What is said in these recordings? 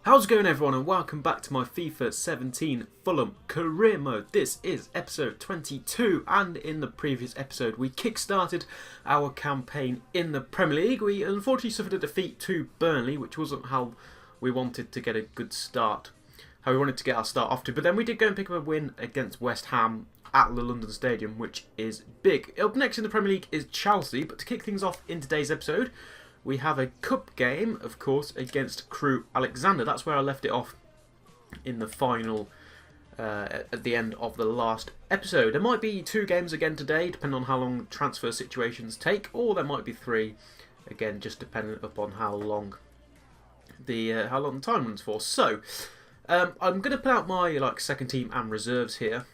How's it going, everyone, and welcome back to my FIFA 17 Fulham career mode. This is episode 22, and in the previous episode we kick-started our campaign in the Premier League. We unfortunately suffered a defeat to Burnley, which wasn't how we wanted to get a good start, how we wanted to get our start off to. But then we did go and pick up a win against West Ham at the London Stadium, which is big. Up next in the Premier League is Chelsea, but to kick things off in today's episode, we have a cup game, of course, against Crewe Alexander. That's where I left it off in the final, at the end of the last episode. There might be 2 games again today, depending on how long transfer situations take, or there might be 3, again, just depending upon how long the time runs for. So, I'm going to put out my second team and reserves here,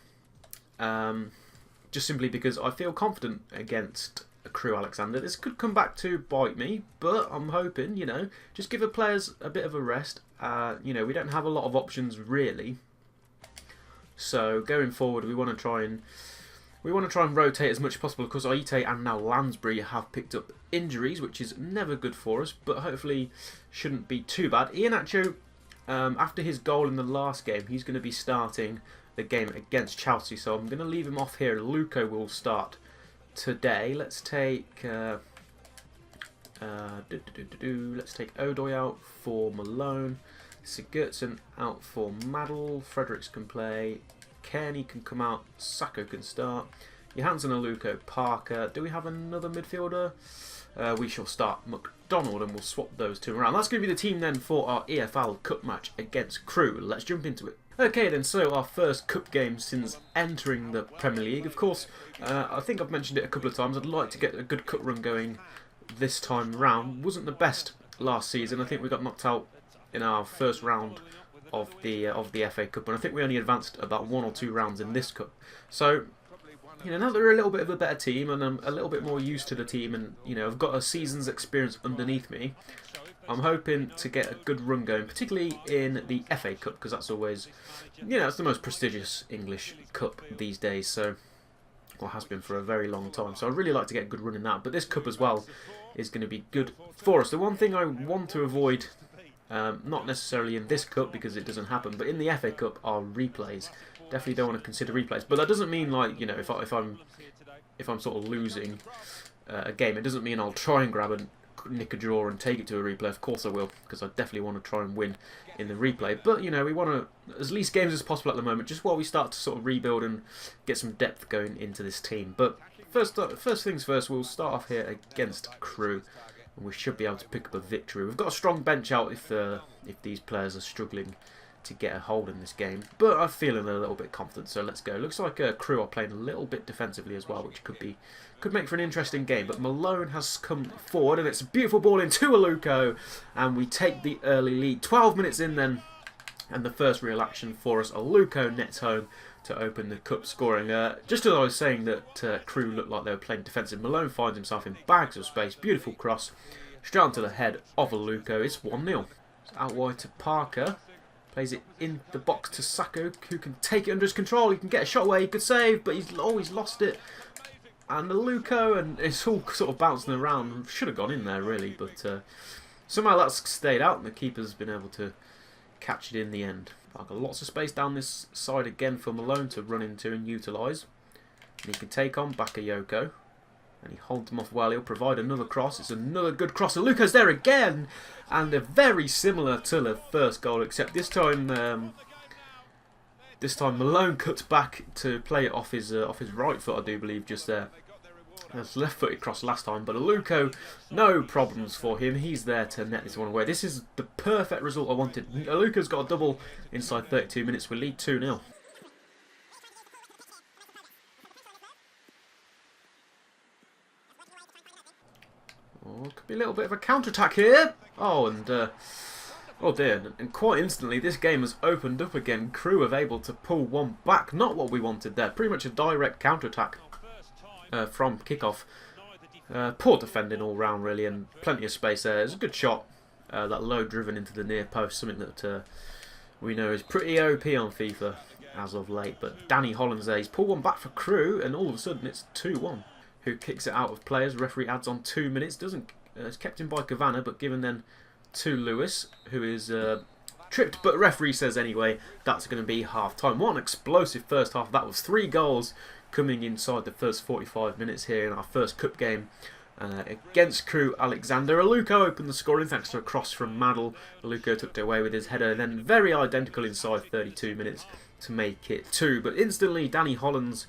just simply because I feel confident against Crewe Alexander. This could come back to bite me, but I'm hoping, just give the players a bit of a rest. We don't have a lot of options really, so going forward we want to try and rotate as much as possible. Of course, Aite and now Lansbury have picked up injuries, which is never good for us, but hopefully shouldn't be too bad. Iheanacho, after his goal in the last game, he's going to be starting the game against Chelsea, so I'm going to leave him off here. Luko will start today. Let's take Odoi out for Malone, Sigurdsson out for Maddle, Fredericks can play, Kearney can come out, Sacco can start, Johansson, Luko, Parker. Do we have another midfielder? We shall start McDonald and we'll swap those 2 around. That's going to be the team then for our EFL Cup match against Crewe. Let's jump into it. Okay then, so our first cup game since entering the Premier League. Of course, I think I've mentioned it a couple of times, I'd like to get a good cup run going this time round. Wasn't the best last season. I think we got knocked out in our first round of the FA Cup, and I think we only advanced about 1 or 2 rounds in this cup. So, now they're a little bit of a better team, and I'm a little bit more used to the team, and I've got a season's experience underneath me. I'm hoping to get a good run going, particularly in the FA Cup, because that's always, it's the most prestigious English cup these days, so, or has been for a very long time. So I'd really like to get a good run in that, but this cup as well is going to be good for us. The one thing I want to avoid, not necessarily in this cup because it doesn't happen, but in the FA Cup are replays. Definitely don't want to consider replays, but that doesn't mean if I'm sort of losing a game, it doesn't mean I'll try and grab and nick a draw and take it to a replay. Of course I will, because I definitely want to try and win in the replay. But we want to as least games as possible at the moment, just while we start to sort of rebuild and get some depth going into this team. But first things first, we'll start off here against Crewe, and we should be able to pick up a victory. We've got a strong bench out if these players are struggling to get a hold in this game, but I'm feeling a little bit confident, so let's go. Looks like Crewe are playing a little bit defensively as well, which could make for an interesting game. But Malone has come forward, and it's a beautiful ball into Aluko, and we take the early lead. 12 minutes in then, and the first real action for us. Aluko nets home to open the cup scoring. Just as I was saying that Crewe looked like they were playing defensive, Malone finds himself in bags of space. Beautiful cross, straight onto the head of Aluko. It's 1-0. Out wide to Parker. Plays it in the box to Sacco, who can take it under his control. He can get a shot away, he could save, but he's always lost it. And the Luko, and it's all sort of bouncing around. Should have gone in there, really, but somehow that's stayed out, and the keeper's been able to catch it in the end. I've got lots of space down this side again for Malone to run into and utilise. And he can take on Bakayoko. And he holds him off well. He'll provide another cross. It's another good cross. And Luka's there again. And they're very similar to the first goal, except this time Malone cuts back to play it off his right foot, I do believe, just there. That's left-footed cross last time, but Aluko, no problems for him. He's there to net this one away. This is the perfect result I wanted. Aluko's got a double inside 32 minutes. We lead 2-0. Oh, could be a little bit of a counter-attack here. Oh, and oh dear, and quite instantly this game has opened up again. Crewe have able to pull one back. Not what we wanted there. Pretty much a direct counter-attack from kickoff. Poor defending all round really, and plenty of space there. It's a good shot. That low driven into the near post, something that we know is pretty OP on FIFA as of late. But Danny Holland's there. He's pulled one back for Crewe, and all of a sudden it's 2-1. Who kicks it out of players. Referee adds on 2 minutes. It's kept in by Cavana, but given then to Lewis, who is tripped, but referee says anyway that's going to be half-time. What an explosive first half. That was 3 goals coming inside the first 45 minutes here in our first cup game against Crewe Alexander. Aluko opened the scoring thanks to a cross from Madl. Aluko took it away with his header, then very identical inside 32 minutes to make it 2. But instantly Danny Hollands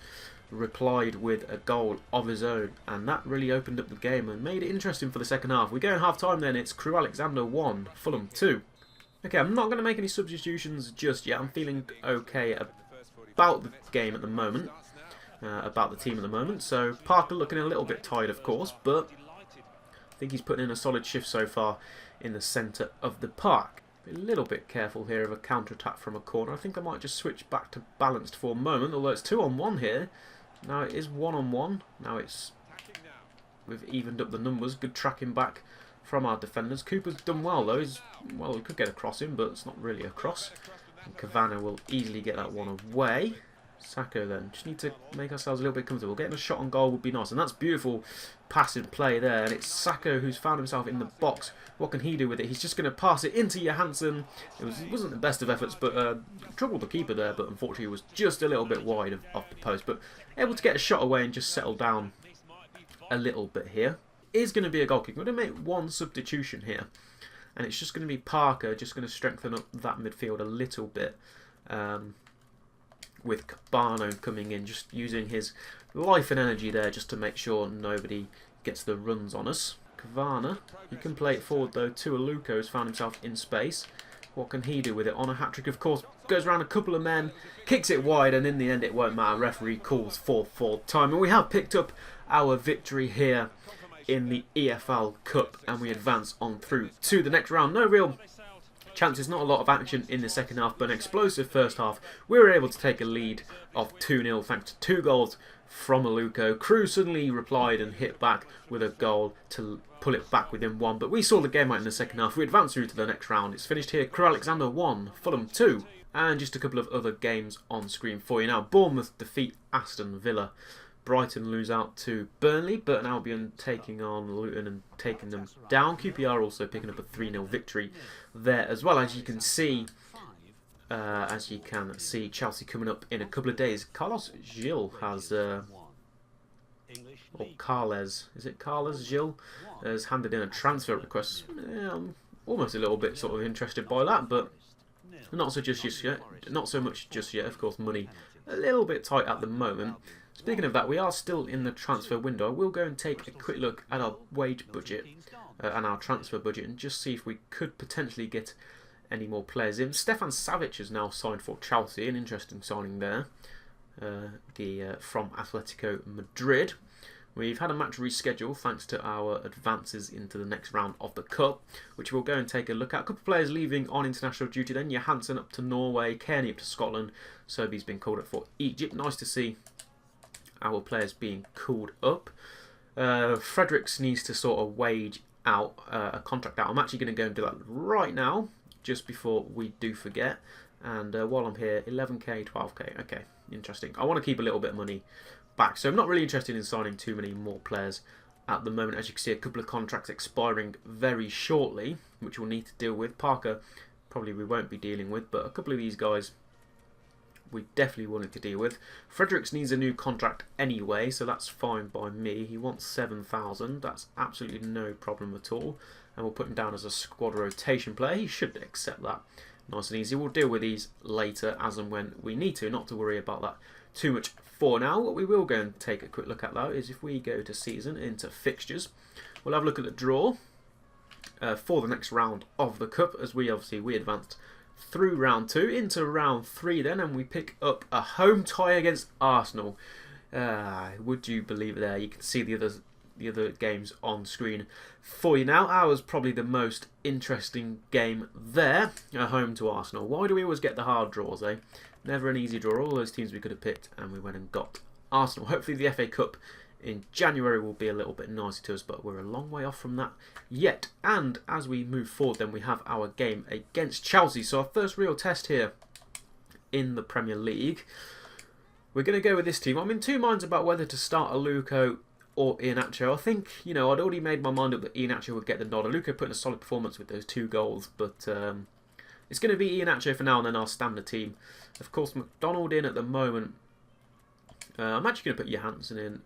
replied with a goal of his own, and that really opened up the game and made it interesting for the second half. We go in half-time then. It's Crewe Alexander 1, Fulham 2. Okay, I'm not going to make any substitutions just yet. I'm feeling okay about the game at the moment, about the team at the moment. So Parker looking a little bit tired, of course, but I think he's putting in a solid shift so far in the centre of the park. Be a little bit careful here of a counter-attack from a corner. I think I might just switch back to balanced for a moment, although it's 2-on-1 here. Now it is 1-on-1. Now we've evened up the numbers. Good tracking back from our defenders. Cooper's done well though. Well, he could get a cross in, but it's not really a cross. And Cavana will easily get that one away. Sacco then. Just need to make ourselves a little bit comfortable. Getting a shot on goal would be nice. And that's beautiful passing play there. And it's Sacco who's found himself in the box. What can he do with it? He's just going to pass it into Johansson. It wasn't the best of efforts, but troubled the keeper there. But unfortunately, it was just a little bit wide of the post. But able to get a shot away and just settle down a little bit here. Is going to be a goal kick. We're going to make one substitution here. And it's just going to be Parker, just going to strengthen up that midfield a little bit. With Cabano coming in, just using his life and energy there just to make sure nobody gets the runs on us. Cavana, he can play it forward though to Aluko, who's found himself in space. What can he do with it? On a hat-trick, of course, goes around a couple of men, kicks it wide, and in the end it won't matter. Referee calls for full time. And we have picked up our victory here in the EFL Cup, and we advance on through to the next round. No real chances, not a lot of action in the second half, but an explosive first half. We were able to take a lead of 2-0 thanks to 2 goals from Aluko. Crewe suddenly replied and hit back with a goal to pull it back within 1, but we saw the game out in the second half. We advanced through to the next round. It's finished here. Crewe Alexander 1, Fulham 2. And just a couple of other games on screen for you now. Bournemouth defeat Aston Villa. Brighton lose out to Burnley. Burton Albion taking on Luton and taking them down. QPR also picking up a 3-0 victory there as well. As you can see, Chelsea coming up in a couple of days. Carlos Gil has, or Carles, is it Carles Gil, has handed in a transfer request. I'm almost a little bit sort of interested by that, but not so just yet. Not so much just yet. Of course, money a little bit tight at the moment. Speaking of that, we are still in the transfer window. I will go and take a quick look at our wage budget and our transfer budget and just see if we could potentially get any more players in. Stefan Savic has now signed for Chelsea, an interesting signing there, from Atletico Madrid. We've had a match reschedule thanks to our advances into the next round of the Cup, which we'll go and take a look at. A couple of players leaving on international duty then. Johansson up to Norway, Kearney up to Scotland, Serbi's been called up for Egypt. Nice to see our players being called up. Fredericks needs to sort of wage out a contract out. I'm actually going to go and do that right now, just before we do forget. And while I'm here, 11k, 12k. Okay, interesting. I want to keep a little bit of money back, so I'm not really interested in signing too many more players at the moment. As you can see, a couple of contracts expiring very shortly, which we'll need to deal with. Parker, probably we won't be dealing with, but a couple of these guys we definitely wanted to deal with. Fredericks needs a new contract anyway, so that's fine by me. He wants 7,000. That's absolutely no problem at all. And we'll put him down as a squad rotation player. He should accept that nice and easy. We'll deal with these later as and when we need to. Not to worry about that too much for now. What we will go and take a quick look at though is if we go to season, into fixtures, we'll have a look at the draw for the next round of the Cup, as we advanced through round 2 into round 3 then, and we pick up a home tie against Arsenal. Would you believe it there? You can see the other games on screen for you now. Ours probably the most interesting game there, home to Arsenal. Why do we always get the hard draws, eh? Never an easy draw. All those teams we could have picked, and we went and got Arsenal. Hopefully the FA Cup in January will be a little bit nicer to us, but we're a long way off from that yet. And as we move forward then, we have our game against Chelsea. So our first real test here in the Premier League. We're going to go with this team. I'm in two minds about whether to start Aluko or Iheanacho. I think, I'd already made my mind up that Iheanacho would get the nod. Aluko put in a solid performance with those 2 goals, but It's going to be Iheanacho for now, and then our standard team. Of course, McDonald in at the moment. I'm actually going to put Johansson in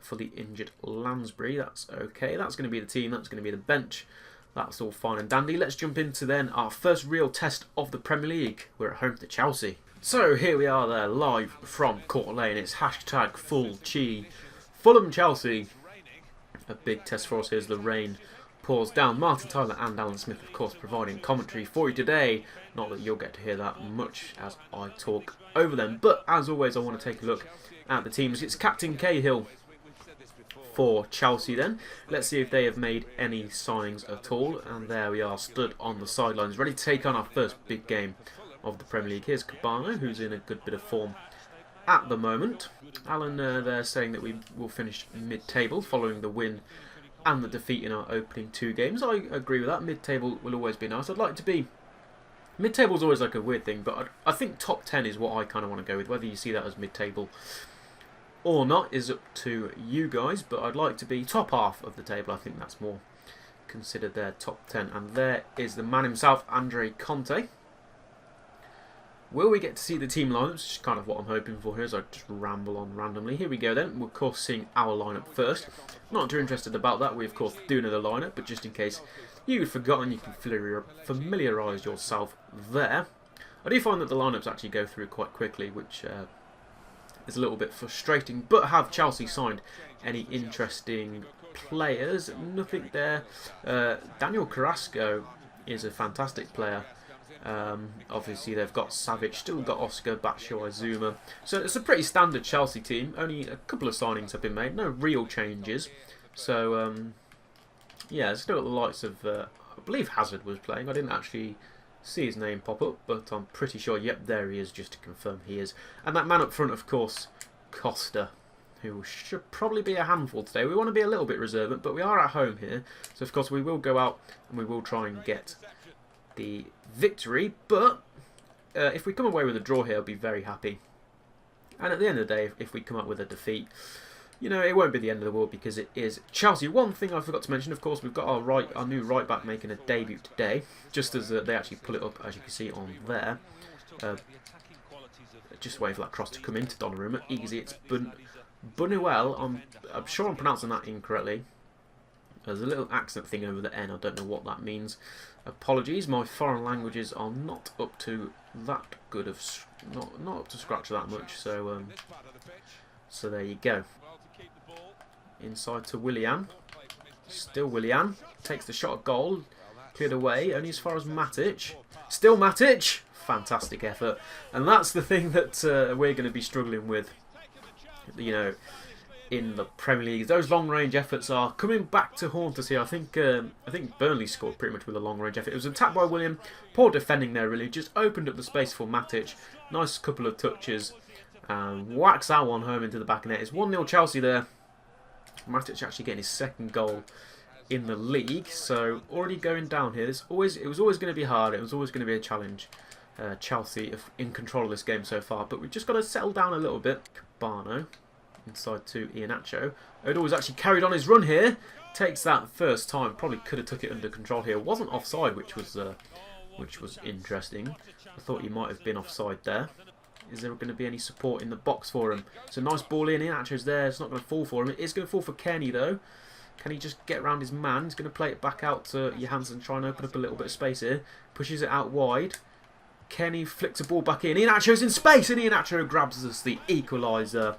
for the injured Lansbury. That's okay. That's going to be the team. That's going to be the bench. That's all fine and dandy. Let's jump into then our first real test of the Premier League. We're at home to Chelsea. So here we are there, live from Court Lane. It's hashtag full chi. Fulham Chelsea. A big test for us here as the rain pours down. Martin Tyler and Alan Smith, of course, providing commentary for you today. Not that you'll get to hear that much as I talk over them. But as always, I want to take a look at the teams. It's Captain Cahill for Chelsea then. Let's see if they have made any signings at all. And there we are, stood on the sidelines, ready to take on our first big game of the Premier League. Here's Cabano, who's in a good bit of form at the moment. Alan there saying that we will finish mid-table following the win and the defeat in our opening 2 games. I agree with that. Mid-table will always be nice. I'd like to be... Mid-table is always like a weird thing, but I think top 10 is what I kind of want to go with. Whether you see that as mid-table or not is up to you guys, but I'd like to be top half of the table. I think that's more considered their top 10. And there is the man himself, Andre Conte. Will we get to see the team lineups? Which is kind of what I'm hoping for here as I just ramble on randomly. Here we go then. We're of course seeing our lineup first. Not too interested about that. We of course do know the lineup, but just in case you've forgotten, you can familiarise yourself there. I do find that the lineups actually go through quite quickly, which is a little bit frustrating. But have Chelsea signed any interesting players? Nothing there. Daniel Carrasco is a fantastic player. Obviously they've got Savic, still got Oscar, Batshuayi, Zuma. So it's a pretty standard Chelsea team. Only a couple of signings have been made, no real changes. So yeah, still got the likes of, I believe Hazard was playing. I didn't actually see his name pop up, but I'm pretty sure, yep, there he is, just to confirm he is. And that man up front, of course, Costa, who should probably be a handful today. We want to be a little bit reservant, but we are at home here. So of course we will go out and we will try and get the victory, but if we come away with a draw here, I'll be very happy. And at the end of the day, if we come up with a defeat, you know, it won't be the end of the world because it is Chelsea. One thing I forgot to mention, of course, we've got our new right back making a debut today, just as they actually pull it up, as you can see on there. Just wait for that cross to come into Donnarumma. Easy, it's Bunuel. I'm sure I'm pronouncing that incorrectly. There's a little accent thing over the N. I don't know what that means. Apologies, my foreign languages are not up to that good of not up to scratch that much. So so there you go. Inside to Willian. Still Willian takes the shot at goal, cleared away only as far as Matic. Still Matic. Fantastic effort, and that's the thing that we're going to be struggling with. You know, in the Premier League, those long-range efforts are coming back to haunt us here. I think Burnley scored pretty much with a long-range effort. It was attacked by William, poor defending there really, just opened up the space for Matic. Nice couple of touches, and whacks that one home into the back of net. It's 1-0 Chelsea there. Matic actually getting his second goal in the league, so already going down here. It was always going to be hard. It was always going to be a challenge. Chelsea in control of this game so far, but we've just got to settle down a little bit. Cabano. Inside to Iheanacho. Odor was actually carried on his run here. Takes that first time. Probably could have took it under control here. Wasn't offside, which was interesting. I thought he might have been offside there. Is there going to be any support in the box for him? It's a nice ball in. Iheanacho's there. It's not going to fall for him. It is going to fall for Kenny though. Can he just get around his man? He's going to play it back out to Johansson. Try and open up a little bit of space here. Pushes it out wide. Kenny flicks a ball back in. Iheanacho's in space, and Iheanacho grabs us the equaliser.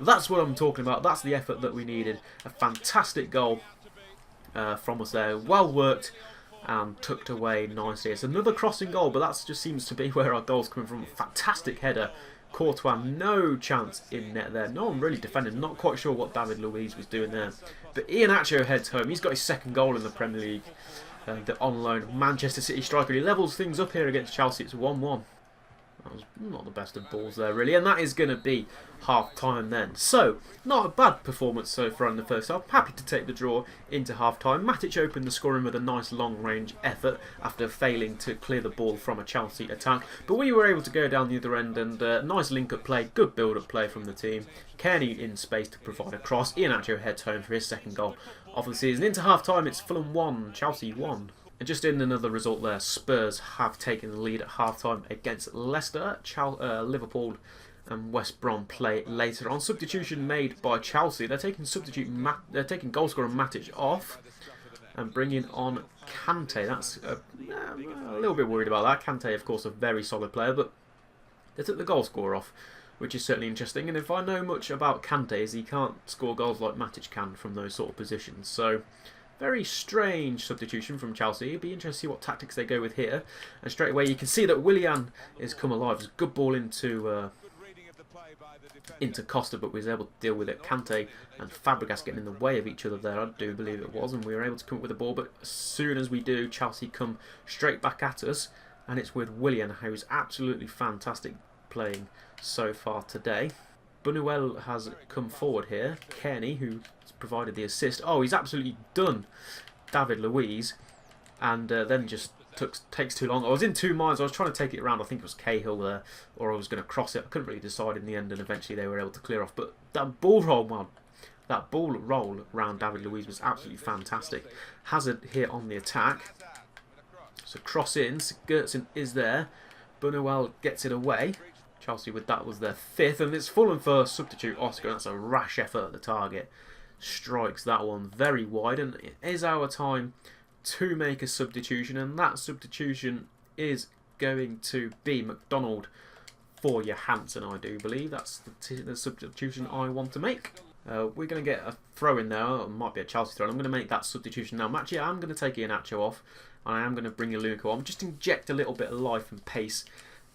That's what I'm talking about. That's the effort that we needed. A fantastic goal from us there. Well worked and tucked away nicely. It's another crossing goal, but that just seems to be where our goal's coming from. Fantastic header. Courtois, no chance in net there. No one really defended. Not quite sure what David Luiz was doing there. But Iheanacho heads home. He's got his second goal in the Premier League. The on loan Manchester City striker. He levels things up here against Chelsea. It's 1-1. That was not the best of balls there, really. And that is going to be half-time then. So, not a bad performance so far in the first half. Happy to take the draw into half-time. Matic opened the scoring with a nice long-range effort after failing to clear the ball from a Chelsea attack. But we were able to go down the other end and nice link-up play, good build-up play from the team. Kearney in space to provide a cross. Iheanacho heads home for his second goal of the season. Into half-time, it's Fulham 1, Chelsea 1. And just in another result there, Spurs have taken the lead at half-time against Leicester. Liverpool and West Brom play later on. Substitution made by Chelsea. They're taking goal scorer Matic off and bringing on Kante. That's a little bit worried about that. Kante, of course, a very solid player, but they took the goal scorer off, which is certainly interesting. And if I know much about Kante, is he can't score goals like Matic can from those sort of positions. So, very strange substitution from Chelsea. It'd be interesting to see what tactics they go with here. And straight away, you can see that Willian is come alive. It's a good ball into Costa, but we was able to deal with it. Kante and Fabregas getting in the way of each other there, I do believe it was, and we were able to come up with the ball. But as soon as we do, Chelsea come straight back at us, and it's with Willian, who's absolutely fantastic playing so far today. Buñuel has come forward here. Kearney, who's provided the assist. Oh, he's absolutely done David Luiz, and then just takes too long. I was in two minds. I was trying to take it around. I think it was Cahill there, or I was going to cross it. I couldn't really decide in the end, and eventually they were able to clear off. But that ball roll around David Luiz was absolutely fantastic. Hazard here on the attack. So cross in. Sigurdsson is there. Buñuel gets it away. Chelsea with that was their fifth, and it's Fulham first substitute Oscar. That's a rash effort at the target. Strikes that one very wide, and it is our time to make a substitution, and that substitution is going to be McDonald for Johansson, I do believe. That's the substitution I want to make. We're going to get a throw in there. It might be a Chelsea throw. I'm going to make that substitution now. Actually, I'm going to take Iheanacho off, and I am going to bring Luka on. Just inject a little bit of life and pace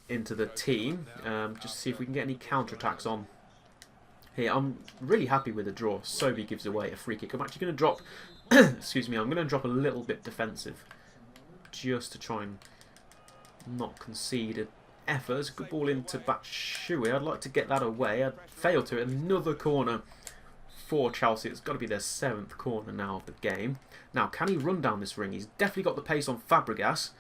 into the team. Just to see if we can get any counter-attacks on here. I'm really happy with the draw. Sobi gives away a free kick. I'm actually going to drop excuse me, I'm going to drop a little bit defensive just to try and not concede an effort. It's a good ball into Batshuayi. I'd like to get that away. I failed to. Another corner for Chelsea. It's got to be their 7th corner now of the game. Now, can he run down this ring? He's definitely got the pace on Fabregas.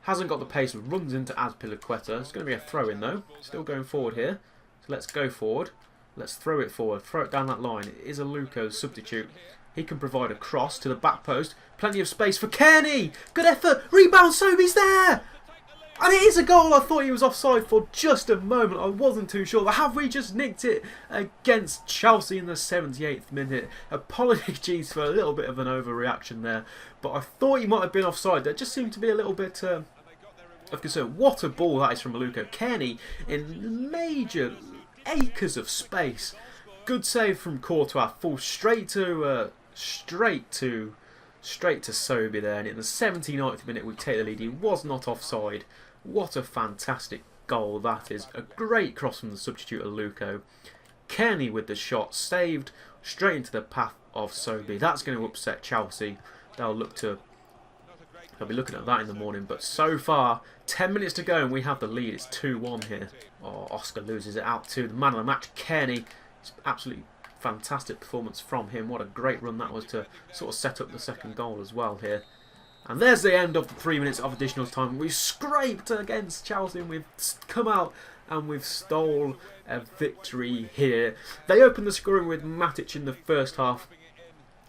Hasn't got the pace, runs into Azpilicueta. It's going to be a throw-in though. Still going forward here. So let's go forward. Let's throw it forward. Throw it down that line. It is a Luko substitute. He can provide a cross to the back post. Plenty of space for Kearney. Good effort. Rebound. Sobi's there. And it is a goal. I thought he was offside for just a moment. I wasn't too sure. Have we just nicked it against Chelsea in the 78th minute? Apologies for a little bit of an overreaction there. But I thought he might have been offside. There just seemed to be a little bit of concern. What a ball that is from Maluko. Kearney in major acres of space. Good save from Courtois. Falls straight to Sobi there, and in the 79th minute we take the lead. He was not offside. What a fantastic goal that is. A great cross from the substitute Luko. Kearney with the shot, saved straight into the path of Sobi. That's going to upset Chelsea. They'll be looking at that in the morning, but so far 10 minutes to go and we have the lead. It's 2-1 here. Oh, Oscar loses it out to the man of the match, Kearney. It's absolutely fantastic performance from him. What a great run that was to sort of set up the second goal as well here. And there's the end of the 3 minutes of additional time. We've scraped against Chelsea and we've come out and we've stole a victory here. They opened the scoring with Matic in the first half.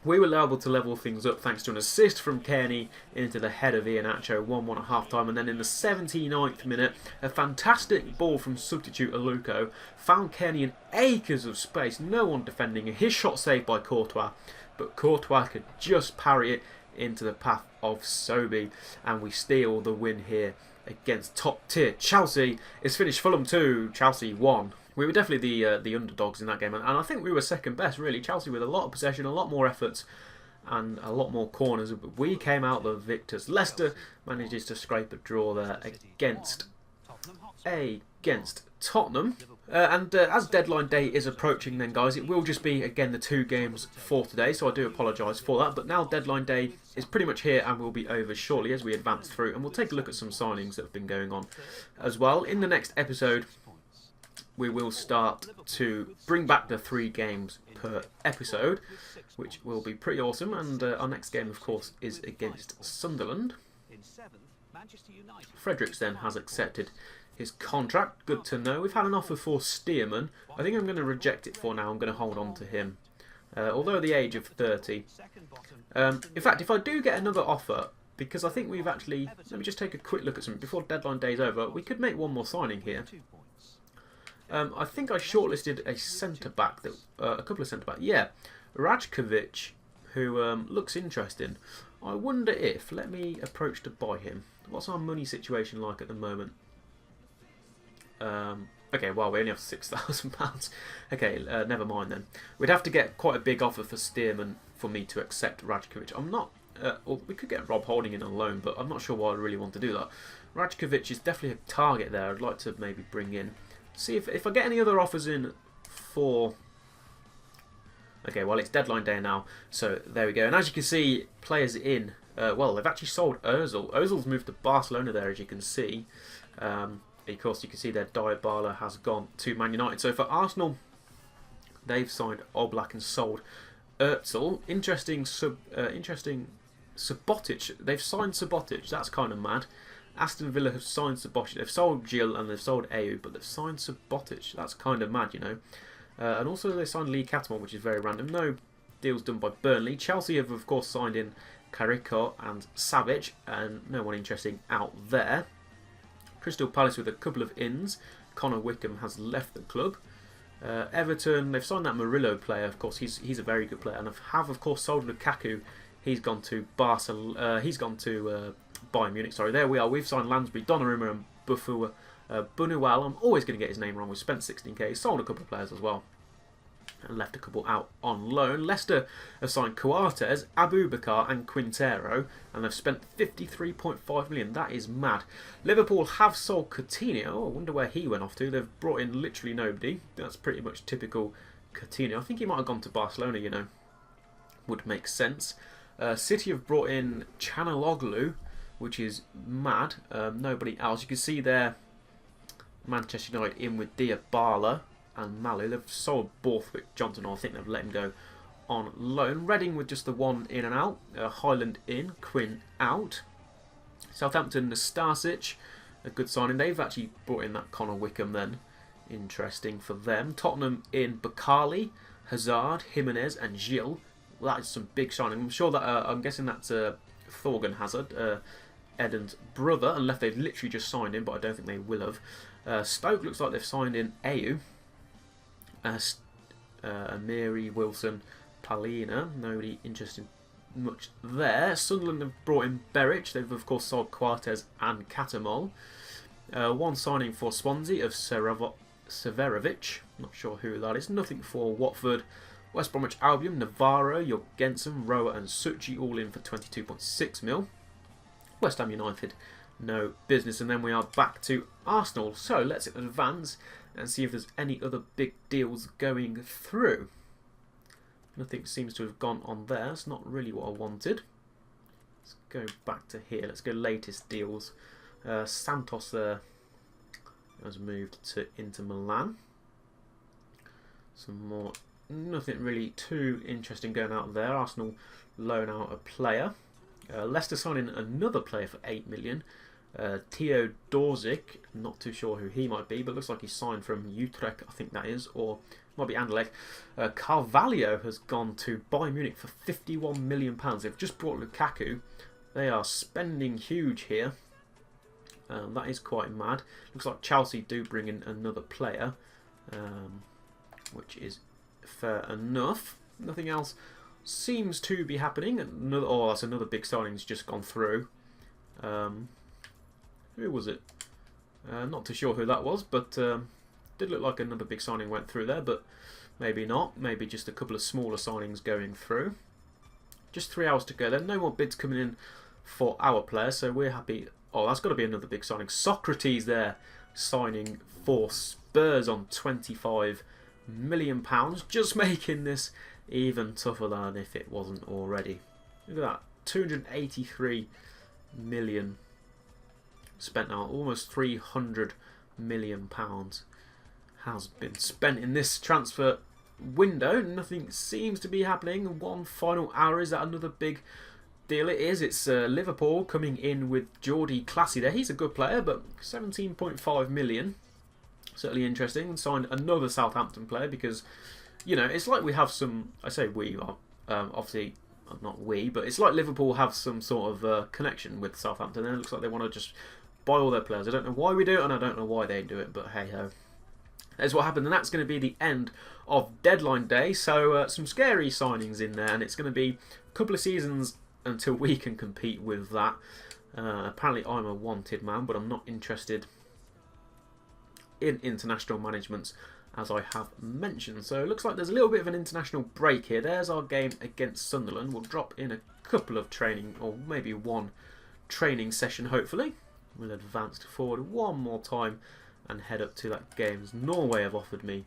We were able to level things up thanks to an assist from Kearney into the head of Iheanacho, 1-1 at half-time. And then in the 79th minute, a fantastic ball from substitute Luko found Kearney in acres of space. No one defending. His shot saved by Courtois, but Courtois could just parry it into the path of Sobi. And we steal the win here against top-tier Chelsea. It's finished Fulham 2, Chelsea 1. We were definitely the underdogs in that game, and I think we were second best, really. Chelsea with a lot of possession, a lot more efforts, and a lot more corners. But we came out the victors. Leicester manages to scrape a draw there against Tottenham. As deadline day is approaching then, guys, it will just be, again, the 2 games for today, so I do apologise for that. But now deadline day is pretty much here and will be over shortly as we advance through. And we'll take a look at some signings that have been going on as well. In the next episode, we will start to bring back the 3 games per episode, which will be pretty awesome. And our next game, of course, is against Sunderland. Fredericks then has accepted his contract. Good to know. We've had an offer for Stearman. I think I'm going to reject it for now. I'm going to hold on to him. Although at the age of 30. In fact, if I do get another offer, because I think we've actually... Let me just take a quick look at something. Before deadline day's over, we could make one more signing here. I think I shortlisted a centre-back, that a couple of centre-backs. Yeah, Rajkovic, who looks interesting. I wonder if... Let me approach to buy him. What's our money situation like at the moment? Okay, well, we only have £6,000. Okay, never mind then. We'd have to get quite a big offer for Stearman for me to accept Rajkovic. I'm not... or we could get Rob Holding in on loan, but I'm not sure why I really want to do that. Rajkovic is definitely a target there. I'd like to maybe bring in... See if I get any other offers in for... Okay, well, it's deadline day now, so there we go. And as you can see, players in... well, they've actually sold Ozil. Ozil's moved to Barcelona there, as you can see. Of course, you can see there Dybala has gone to Man United. So for Arsenal, they've signed Oblak and sold Özil. Interesting Subotic. They've signed Subotic. That's kind of mad. Aston Villa have signed Subotic. They've sold Gil and they've sold Ayew, but they've signed Subotic. That's kind of mad, you know. And also they signed Lee Catamon, which is very random. No deals done by Burnley. Chelsea have, of course, signed in Carrico and Savic, and no one interesting out there. Crystal Palace with a couple of ins. Connor Wickham has left the club. Everton, they've signed that Murillo player. Of course, he's a very good player, and have of course sold Lukaku. He's gone to Barcelona. He's gone to Bayern Munich. Sorry, there we are. We've signed Lansbury, Donnarumma, and Bunuel. I'm always going to get his name wrong. We spent 16k. Sold a couple of players as well, and left a couple out on loan. Leicester have signed Coates, Abubakar and Quintero, and they've spent 53.5 million. That is mad. Liverpool have sold Coutinho. I wonder where he went off to. They've brought in literally nobody. That's pretty much typical Coutinho. I think he might have gone to Barcelona, you know. Would make sense. City have brought in Chanaloglu, which is mad. Nobody else. You can see there Manchester United in with Diabala and Malu. They've sold Borthwick Johnson, or I think they've let him go on loan. Reading with just the one in and out. Highland in, Quinn out. Southampton, Nastasic, a good signing. They've actually brought in that Connor Wickham then. Interesting for them. Tottenham in Bakali, Hazard, Jimenez and Gil. Well, that is some big signing. I'm sure that, I'm guessing that's Thorgan Hazard, Eden's brother, unless they've literally just signed him, but I don't think they will have. Stoke looks like they've signed in Ayew. Amiri, Wilson, Palina. Nobody interested much there. Sunderland have brought in Berich. They've of course sold Coates and Catamol. One signing for Swansea of Severovic. Not sure who that is. Nothing for Watford. West Bromwich Albion, Navarro, Jorgensen, Roa and Suchi all in for 22.6 mil. West Ham United, no business. And then we are back to Arsenal. So let's advance and see if there's any other big deals going through. Nothing seems to have gone on there. It's not really what I wanted. Let's go back to here. Let's go latest deals. Santos there has moved to Inter Milan. Some more. Nothing really too interesting going out there. Arsenal loan out a player. Leicester signing another player for 8 million. Theo Dorzik, not too sure who he might be, but looks like he's signed from Utrecht, I think that is, or might be Anderlecht. Carvalho has gone to Bayern Munich for £51 million. They've just brought Lukaku. They are spending huge here. That is quite mad. Looks like Chelsea do bring in another player, which is fair enough. Nothing else seems to be happening. That's another big signing's just gone through. Who was it? Not too sure who that was, but did look like another big signing went through there, but maybe not. Maybe just a couple of smaller signings going through. Just 3 hours to go then. No more bids coming in for our players, so we're happy. Oh, that's got to be another big signing. Socrates there signing for Spurs on £25 million, just making this even tougher than if it wasn't already. Look at that, 283 million spent now. Almost 300 million pounds has been spent in this transfer window. Nothing seems to be happening. One final hour. Is that another big deal? It is. It's Liverpool coming in with Geordie Classy there. He's a good player, but 17.5 million. Certainly interesting. And signed another Southampton player because, you know, it's like we have some. I say we are obviously not we, but it's like Liverpool have some sort of connection with Southampton, and it looks like they want to just buy all their players. I don't know why we do it, and I don't know why they do it, but hey ho. That's what happened, and that's going to be the end of deadline day. So some scary signings in there, and it's going to be a couple of seasons until we can compete with that. Apparently I'm a wanted man, but I'm not interested in international managements, as I have mentioned. So it looks like there's a little bit of an international break here. There's our game against Sunderland. We'll drop in a couple of training, or maybe one training session, hopefully. We'll advance forward one more time and head up to that game as Norway have offered me.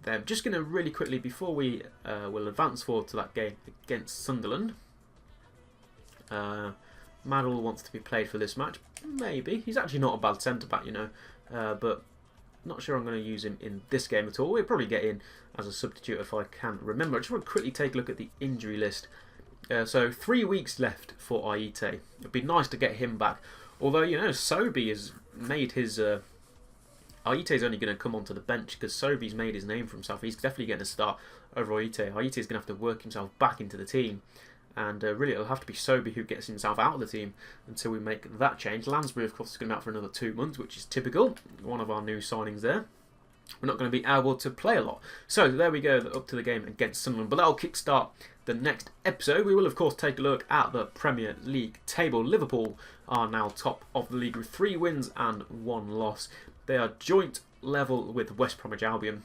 They're just going to really quickly, before we will advance forward to that game against Sunderland. Madl wants to be played for this match. Maybe. He's actually not a bad centre-back, you know. But not sure I'm going to use him in this game at all. We'll probably get in as a substitute if I can remember. I just want to quickly take a look at the injury list. So 3 weeks left for Aite. It'd be nice to get him back. Although, you know, Sobi has made his... Aite's only going to come onto the bench because Sobi's made his name for himself. He's definitely getting a start over Aite. Aite's going to have to work himself back into the team. And really, it'll have to be Sobi who gets himself out of the team until we make that change. Lansbury, of course, is going to be out for another 2 months, which is typical. One of our new signings there. We're not going to be able to play a lot. So there we go, up to the game against Sunderland. But that'll kickstart the next episode. We will, of course, take a look at the Premier League table. Liverpool are now top of the league with 3 wins and 1 loss. They are joint level with West Bromwich Albion,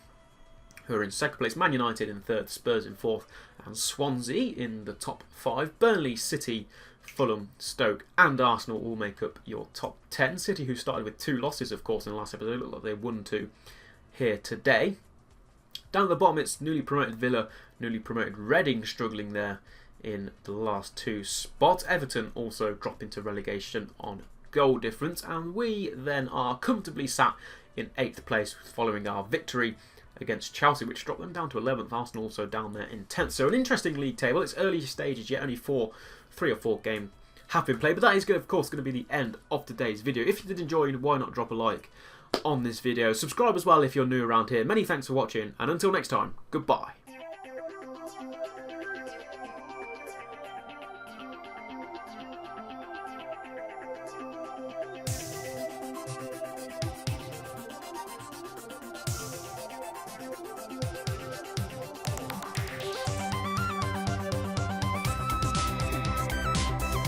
who are in second place. Man United in third, Spurs in fourth, and Swansea in the top 5. Burnley, City, Fulham, Stoke and Arsenal all make up your top 10. City, who started with 2 losses, of course, in the last episode, look like they won 2 here today. Down at the bottom, it's newly promoted Villa, newly promoted Reading struggling there in the last 2 spots. Everton also drop into relegation on goal difference, and we then are comfortably sat in 8th place following our victory against Chelsea, which dropped them down to 11th. Arsenal also down there in 10th. So an interesting league table. It's early stages yet, only 3 or 4 games have been played, but that is, of course, going to be the end of today's video. If you did enjoy, why not drop a like on this video? Subscribe as well if you're new around here. Many thanks for watching, and until next time, goodbye.